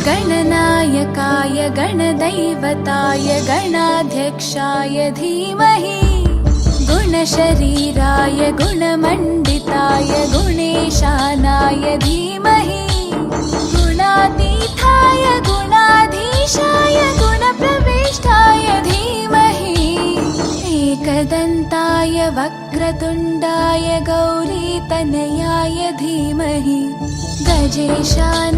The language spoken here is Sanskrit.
गणनायकाय गणदैवताय गणाध्यक्षाय धीमहि गुणशरीराय गुणमण्डिताय गुणेशानाय धीमहि गुणातीताय गुणाधीशाय गुणप्रविष्टाय धीमहि एकदन्ताय वक्रतुण्डाय गौरीतनयाय धीमहि गजेशानाय